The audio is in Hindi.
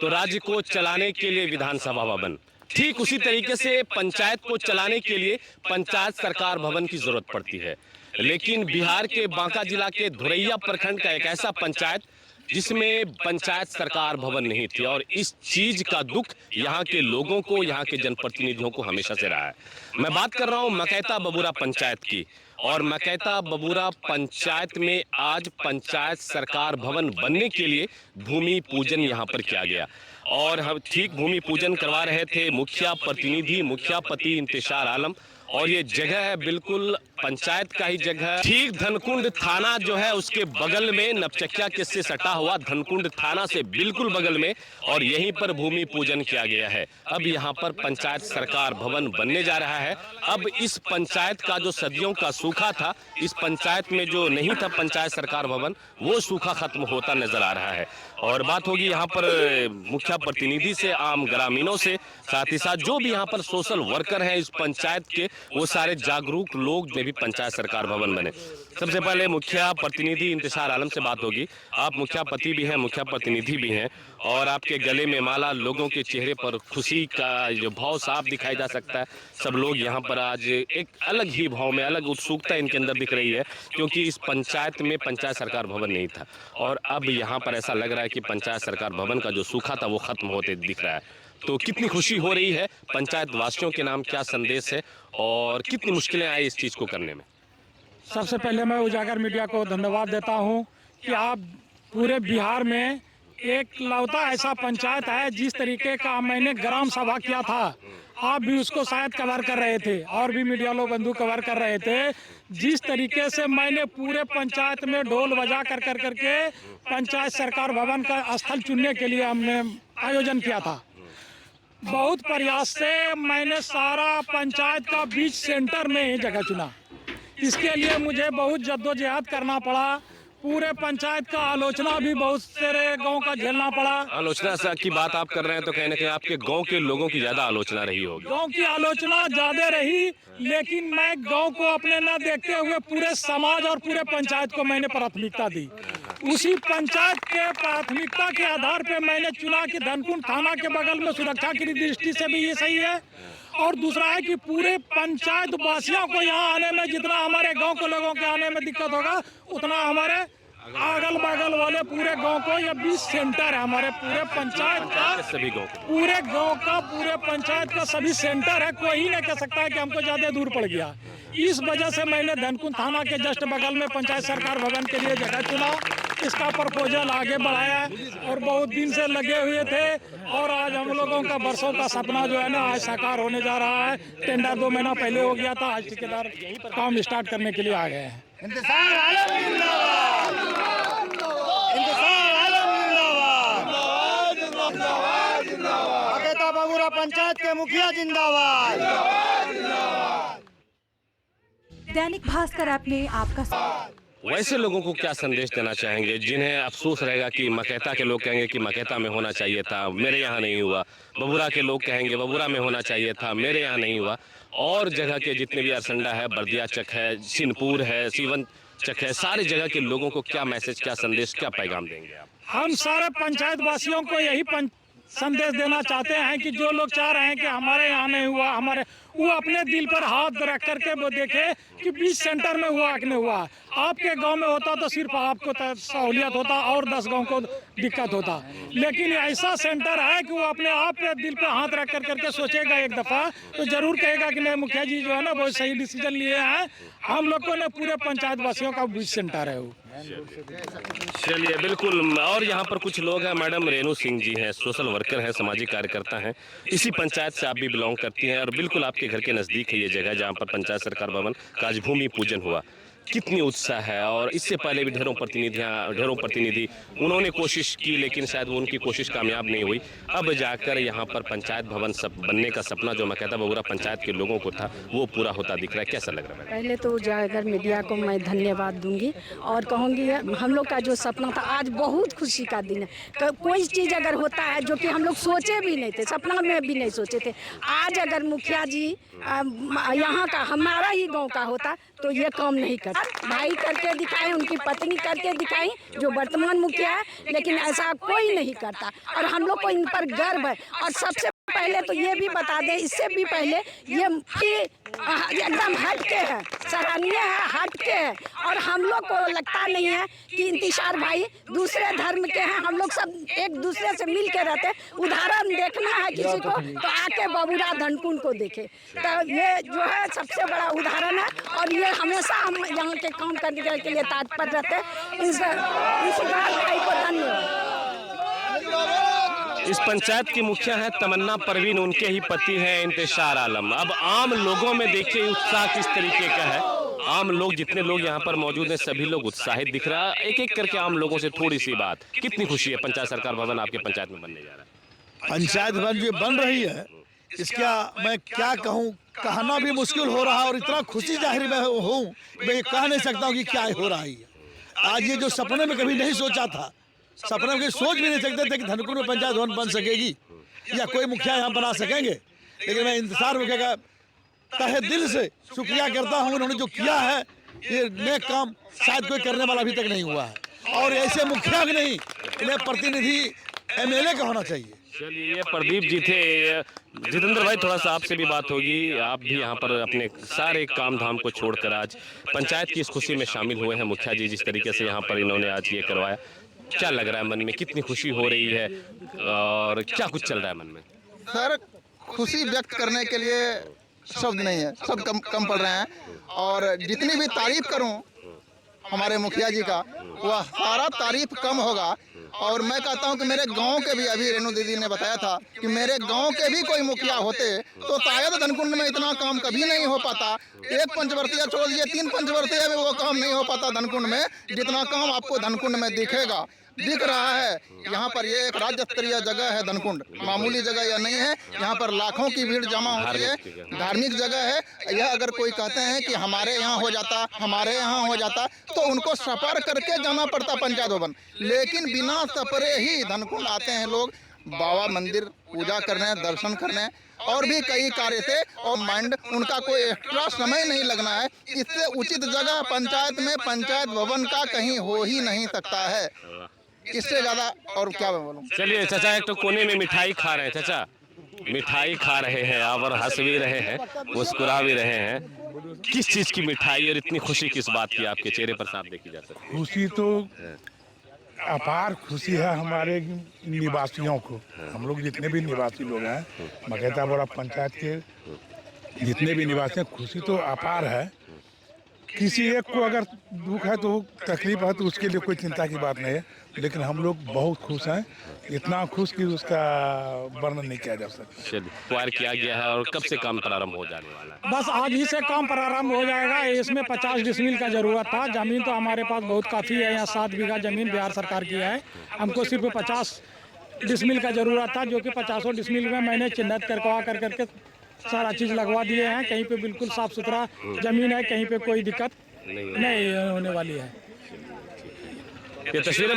तो राज्य को चलाने के लिए विधानसभा भवन, ठीक उसी तरीके से पंचायत को चलाने के लिए पंचायत सरकार भवन की जरूरत पड़ती है। लेकिन बिहार के बांका जिला के धोरैया प्रखंड का एक ऐसा पंचायत जिसमें पंचायत सरकार भवन नहीं थी, और इस चीज का दुख यहाँ के लोगों को, यहाँ के जनप्रतिनिधियों को हमेशा से रहा है। मैं बात कर रहा हूँ मकैता बबूरा पंचायत की, और मकैता बबूरा पंचायत में आज पंचायत सरकार भवन बनने के लिए भूमि पूजन यहाँ पर किया गया। और हम ठीक भूमि पूजन करवा रहे थे मुखिया प्रतिनिधि, मुखियापति इंतशार आलम, और ये जगह है बिल्कुल पंचायत का ही जगह। ठीक धनकुंड थाना जो है उसके बगल में, नवचकिया के से सटा हुआ धनकुंड थाना से बिल्कुल बगल में, और यहीं पर भूमि पूजन किया गया है। अब यहाँ पर पंचायत सरकार भवन बनने जा रहा है। अब इस पंचायत का जो सदियों का सूखा था, इस पंचायत में जो नहीं था पंचायत सरकार भवन, वो सूखा खत्म होता नजर आ रहा है। और बात होगी यहाँ पर मुखिया प्रतिनिधि से, आम ग्रामीणों से, साथ ही साथ जो भी यहाँ पर सोशल वर्कर हैं इस पंचायत के, वो सारे जागरूक लोग में भी पंचायत सरकार भवन बने। सबसे पहले मुखिया प्रतिनिधि इंतशार आलम से बात होगी। आप मुखियापति भी हैं, मुखिया प्रतिनिधि भी हैं, और आपके गले में माला, लोगों के चेहरे पर खुशी का जो भाव साफ दिखाई जा सकता है। सब लोग यहाँ पर आज एक अलग ही भाव में, अलग उत्सुकता इनके अंदर दिख रही है, क्योंकि इस पंचायत में पंचायत सरकार भवन नहीं था, और अब यहाँ पर ऐसा लग रहा है कि पंचायत सरकार भवन का जो सूखा था वो खत्म होते दिख रहा है। तो कितनी खुशी हो रही है, पंचायत वासियों के नाम क्या संदेश है, और कितनी मुश्किलें आई इस चीज को करने में? सबसे पहले मैं उजागर मीडिया को धन्यवाद देता हूं कि आप पूरे बिहार में एक लौता ऐसा पंचायत है जिस तरीके का मैंने ग्राम सभा किया था, आप भी उसको शायद कवर कर रहे थे, और भी मीडिया लोग बंधु कवर कर रहे थे। जिस तरीके से मैंने पूरे पंचायत में ढोल बजा कर करके पंचायत सरकार भवन का स्थल चुनने के लिए हमने आयोजन किया था। बहुत प्रयास से मैंने सारा पंचायत का बीच सेंटर में ही जगह चुना। इसके लिए मुझे बहुत जद्दोजहद करना पड़ा। पूरे पंचायत का आलोचना भी बहुत सारे गांव का झेलना पड़ा। आलोचना की बात आप कर रहे हैं तो कहीं ना कहीं आपके गांव के लोगों की ज्यादा आलोचना रही होगी। गांव की आलोचना ज्यादा रही, लेकिन मैं गांव को अपने न देखते हुए पूरे समाज और पूरे पंचायत को मैंने प्राथमिकता दी। उसी पंचायत के प्राथमिकता के आधार पे मैंने चुना कि धनकुंड थाना के बगल में सुरक्षा की दृष्टि से भी ये सही है, और दूसरा है कि पूरे पंचायत वासियों को यहाँ आने में, जितना हमारे गांव के लोगों के आने में दिक्कत होगा, उतना हमारे अगल बगल वाले पूरे गांव को, ये 20 सेंटर है हमारे पूरे पंचायत का, सभी गांव, पूरे गांव का, पूरे पंचायत का सभी सेंटर है। कोई नहीं कह सकता है कि हमको ज्यादा दूर पड़ गया। इस वजह से मैंने धनकुंड थाना के जस्ट बगल में पंचायत सरकार भवन के लिए जगह चुना। इसका प्रपोजल आगे बढ़ाया, और बहुत दिन से लगे हुए थे, और आज हम लोगों का बरसों का सपना जो है ना आज साकार होने जा रहा है। टेंडर 2 महीना पहले हो गया था, आज ठेकेदार काम स्टार्ट करने के लिए आ गए हैं। इंतजार आलम जिंदाबाद, इंतजार आलम जिंदाबाद, जिंदाबाद, जिंदाबाद, मकैता बबूरा पंचायत के मुखिया जिंदाबाद। दैनिक भास्कर ऐप ने आपका वैसे लोगों को क्या संदेश देना चाहेंगे जिन्हें अफसोस रहेगा कि मकैता के लोग कहेंगे कि मकैता में होना चाहिए था, मेरे यहाँ नहीं हुआ, बबूरा के लोग कहेंगे बबूरा में होना चाहिए था, मेरे यहाँ नहीं हुआ, और जगह के जितने भी अरसंडा है, बर्दिया चक है, सिनपुर है, सीवन चक है, सारी जगह के लोगों को क्या मैसेज, क्या संदेश, क्या पैगाम देंगे आप? हम सारे पंचायत वासियों को यही संदेश देना चाहते हैं कि जो लोग चाह रहे हैं कि हमारे यहाँ नहीं हुआ, वो अपने दिल पर हाथ रख करके वो देखे कि 20 सेंटर में हुआ कि नहीं हुआ। आपके गांव में होता तो सिर्फ आपको सहूलियत होता और 10 गांव को दिक्कत होता, लेकिन ऐसा सेंटर है कि वो अपने आप पे दिल पे हाथ रख करके सोचेगा एक दफ़ा, तो जरूर कहेगा कि नहीं मुखिया जी जो है ना बहुत सही डिसीजन लिए हैं। हम लोगों ने पूरे पंचायत वासियों का 20 सेंटर है वो। चलिए बिल्कुल। और यहाँ पर कुछ लोग हैं, मैडम रेणु सिंह जी हैं, सोशल वर्कर हैं, सामाजिक कार्यकर्ता हैं, इसी पंचायत से आप भी बिलोंग करती हैं, और बिल्कुल आपके घर के नज़दीक है ये जगह जहाँ पर पंचायत सरकार भवन का आज भूमि पूजन हुआ। कितनी उत्साह है, और इससे पहले भी ढेरों प्रतिनिधि उन्होंने कोशिश की, लेकिन शायद वो उनकी कोशिश कामयाब नहीं हुई। अब जाकर यहाँ पर पंचायत भवन बनने का सपना जो मकैता बबूरा पंचायत के लोगों को था वो पूरा होता दिख रहा है। कैसा लग रहा है? पहले तो उजागर मीडिया को मैं धन्यवाद दूंगी, और कहूँगी हम लोग का जो सपना था आज बहुत खुशी का दिन है। कोई चीज़ अगर होता है जो कि हम लोग सोचे भी नहीं थे, सपना में भी नहीं सोचे थे, आज अगर मुखिया जी यहाँ का हमारा ही गाँव का होता तो ये काम नहीं करते। भाई करके दिखाए, उनकी पत्नी करके दिखाई जो वर्तमान मुखिया है, लेकिन ऐसा कोई नहीं करता और हम लोग को इन पर गर्व है। और सबसे पहले तो ये भी बता दें, इससे भी पहले ये एकदम हटके है, सराहनीय है, हटके है। और हम लोग को लगता नहीं है कि इंतशार भाई दूसरे धर्म के हैं, हम लोग सब एक दूसरे से मिल के रहते। उदाहरण देखना है किसी को तो आके बबुरा धनकुंड को देखे, तो ये जो है सबसे बड़ा उदाहरण है। और ये हमेशा हम यहाँ के काम करने के लिए तत्पर रहते हैं। इस भाई को धन्यवाद। इस पंचायत की मुखिया है तमन्ना परवीन, उनके ही पति हैं इंतशार आलम। अब आम लोगों में देखिए उत्साह किस तरीके का है। आम लोग, जितने लोग यहाँ पर मौजूद हैं, सभी लोग उत्साहित दिख रहा है। एक एक करके आम लोगों से थोड़ी सी बात, कितनी खुशी है पंचायत सरकार भवन आपके पंचायत में बनने जा रहा है? पंचायत भवन जो बन रही है, इसका मैं क्या कहूँ, कहना भी मुश्किल हो रहा है। और इतना खुशी जाहिर मैं हूँ, मैं कह नहीं सकता हूँ कि क्या हो रहा है। आज ये जो सपने में कभी नहीं सोचा था, सपने में सोच भी नहीं सकते थे कि धनकुंड में पंचायत भवन बन सकेगी या कोई मुखिया यहाँ बना सकेंगे। लेकिन मैं इंतजार मुखिया का तहे दिल से शुक्रिया करता हूँ। उन्होंने जो किया है, ये नेक काम शायद कोई करने वाला अभी तक नहीं हुआ है। और ऐसे मुखिया भी नहीं, इन्हें प्रतिनिधि MLA का होना चाहिए। चलिए, ये प्रदीप जी थे। जितेंद्र भाई, थोड़ा सा आपसे भी बात होगी। आप भी यहाँ पर अपने सारे काम धाम को छोड़कर आज पंचायत की इस खुशी में शामिल हुए हैं। मुखिया जी जिस तरीके से यहाँ पर इन्होंने आज ये करवाया, क्या लग रहा है मन में, कितनी खुशी हो रही है और क्या कुछ चल रहा है मन में? सर, खुशी व्यक्त करने के लिए शब्द नहीं है, सब कम पड़ रहे हैं। और जितनी भी तारीफ करूं हमारे मुखिया जी का, वह सारा तारीफ कम होगा। और मैं कहता हूं कि मेरे गांव के भी, अभी रेणु दीदी ने बताया था कि मेरे गांव के भी कोई मुखिया होते तो शायद धनकुंड में इतना काम कभी नहीं हो पाता। एक पंचवर्तीय छोड़ दीजिए, 3 पंचवर्तीय में वो काम नहीं हो पाता धनकुंड में, जितना काम आपको धनकुंड में दिखेगा, दिख रहा है। यहाँ पर ये एक राज्य स्तरीय जगह है धनकुंड, मामूली जगह यह नहीं है। यहाँ पर लाखों की भीड़ जमा होती है, धार्मिक जगह है। यह अगर कोई कहते हैं कि हमारे यहाँ हो जाता, हमारे यहाँ हो जाता, तो उनको सफर करके जाना पड़ता पंचायत भवन। लेकिन बिना सफरे ही धनकुंड आते हैं लोग, बाबा मंदिर पूजा करने, दर्शन करने और भी कई कार्य से। और माइंड उनका कोई एक्स्ट्रा समय नहीं लगना है। इससे उचित जगह पंचायत में पंचायत भवन का कहीं हो ही नहीं सकता है। इससे ज्यादा और क्या मैं बोलूं। चलिए चाचा, एक तो कोने में मिठाई खा रहे हैं। चाचा, मिठाई खा रहे हैं आप और हंस भी रहे हैं, मुस्कुरा भी रहे हैं। किस चीज की मिठाई और इतनी खुशी किस बात की आपके चेहरे पर साफ देखी जा सकती है? खुशी तो अपार खुशी है हमारे निवासियों को। हम लोग जितने भी निवासी लोग हैं मकेता बोरा पंचायत के जितने भी निवासी हैं, खुशी तो अपार है। किसी एक को अगर दुख है तो तकलीफ है तो उसके लिए कोई चिंता की बात नहीं है, लेकिन हम लोग बहुत खुश हैं, इतना खुश कि उसका वर्णन नहीं किया जा सकता। चलिए, तैयार किया गया है और कब से काम प्रारंभ हो जाने वाला है? बस आज ही से काम प्रारंभ हो जाएगा। इसमें 50 डिसमिल का जरूरत था। जमीन तो हमारे पास बहुत काफ़ी है, यहाँ 7 बीघा जमीन बिहार सरकार की है। हमको सिर्फ 50 डिसमिल का जरूरत था, जो कि 50 डिसमिल में मैंने चिन्हित करवा करके सारा चीज़ लगवा दिए हैं। कहीं पे बिल्कुल साफ सुथरा जमीन है, कहीं पे कोई दिक्कत नहीं होने वाली है। ये तस्वीरें